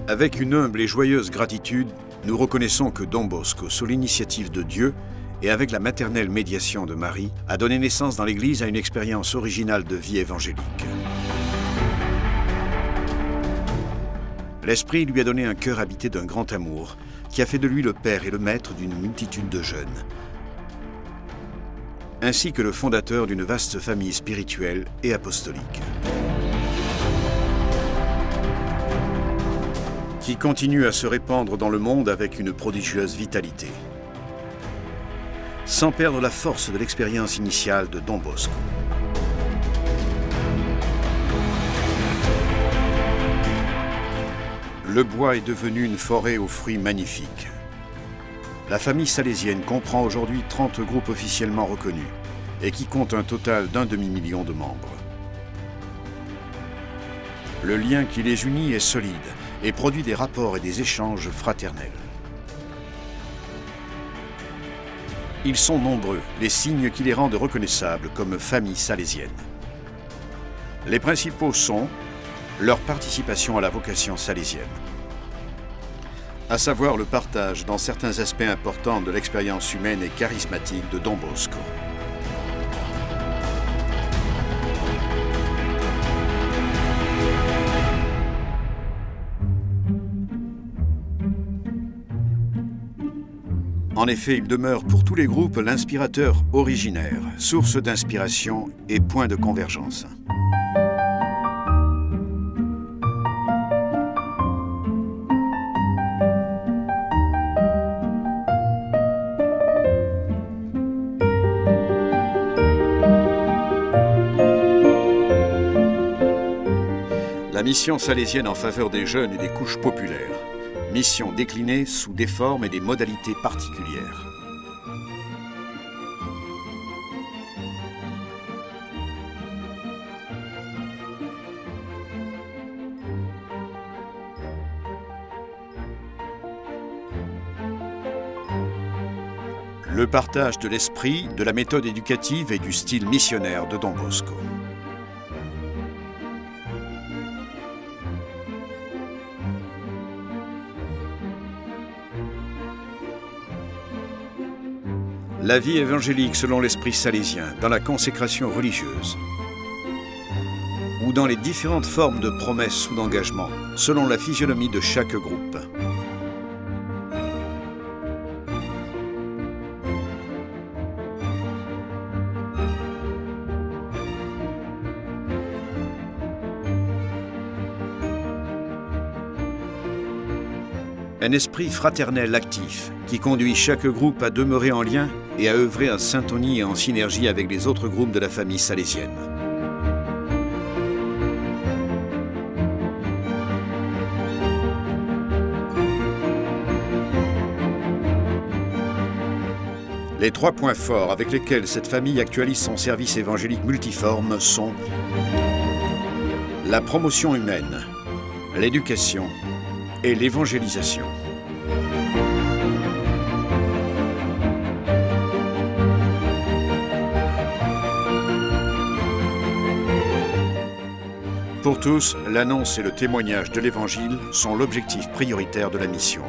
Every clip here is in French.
Avec une humble et joyeuse gratitude, nous reconnaissons que Don Bosco, sous l'initiative de Dieu et avec la maternelle médiation de Marie, a donné naissance dans l'Église à une expérience originale de vie évangélique. L'Esprit lui a donné un cœur habité d'un grand amour, qui a fait de lui le père et le maître d'une multitude de jeunes, ainsi que le fondateur d'une vaste famille spirituelle et apostolique, qui continue à se répandre dans le monde avec une prodigieuse vitalité, sans perdre la force de l'expérience initiale de Don Bosco. Le bois est devenu une forêt aux fruits magnifiques. La famille salésienne comprend aujourd'hui 30 groupes officiellement reconnus et qui compte un total d'1 demi-million de membres. Le lien qui les unit est solide et produit des rapports et des échanges fraternels. Ils sont nombreux, les signes qui les rendent reconnaissables comme famille salésienne. Les principaux sont leur participation à la vocation salésienne, à savoir le partage dans certains aspects importants de l'expérience humaine et charismatique de Don Bosco. En effet, il demeure pour tous les groupes l'inspirateur originaire, source d'inspiration et point de convergence. La mission salésienne en faveur des jeunes et des couches populaires. Mission déclinée sous des formes et des modalités particulières. Le partage de l'esprit, de la méthode éducative et du style missionnaire de Don Bosco. La vie évangélique selon l'esprit salésien, dans la consécration religieuse, ou dans les différentes formes de promesses ou d'engagement, selon la physionomie de chaque groupe. Un esprit fraternel actif qui conduit chaque groupe à demeurer en lien et à œuvrer en syntonie et en synergie avec les autres groupes de la famille salésienne. Les 3 points forts avec lesquels cette famille actualise son service évangélique multiforme sont la promotion humaine, l'éducation et l'évangélisation. Pour tous, l'annonce et le témoignage de l'Évangile sont l'objectif prioritaire de la mission.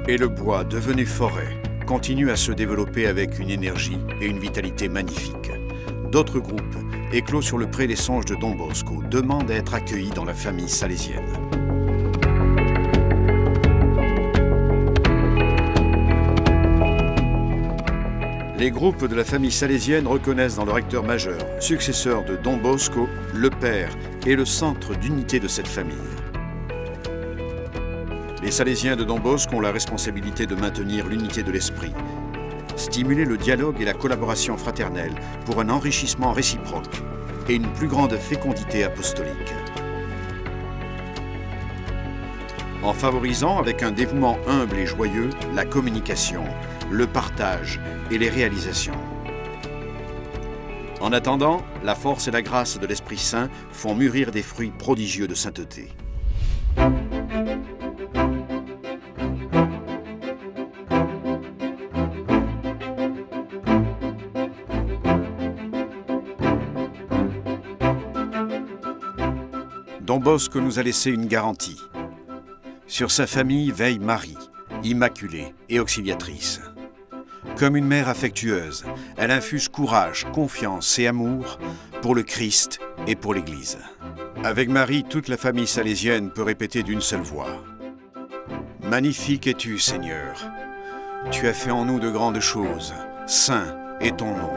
Et le bois, devenu forêt, continue à se développer avec une énergie et une vitalité magnifiques. D'autres groupes, éclos sur le pré des songes de Don Bosco, demandent à être accueillis dans la famille salésienne. Les groupes de la famille salésienne reconnaissent dans le recteur majeur, successeur de Don Bosco, le père et le centre d'unité de cette famille. Les Salésiens de Don Bosco ont la responsabilité de maintenir l'unité de l'esprit, stimuler le dialogue et la collaboration fraternelle pour un enrichissement réciproque et une plus grande fécondité apostolique. en favorisant avec un dévouement humble et joyeux la communication, le partage et les réalisations. En attendant, la force et la grâce de l'Esprit Saint font mûrir des fruits prodigieux de sainteté. Don Bosco nous a laissé une garantie. Sur sa famille veille Marie, immaculée et auxiliatrice. Comme une mère affectueuse, elle infuse courage, confiance et amour pour le Christ et pour l'Église. Avec Marie, toute la famille salésienne peut répéter d'une seule voix. « Magnifique es-tu, Seigneur. Tu as fait en nous de grandes choses. Saint est ton nom. »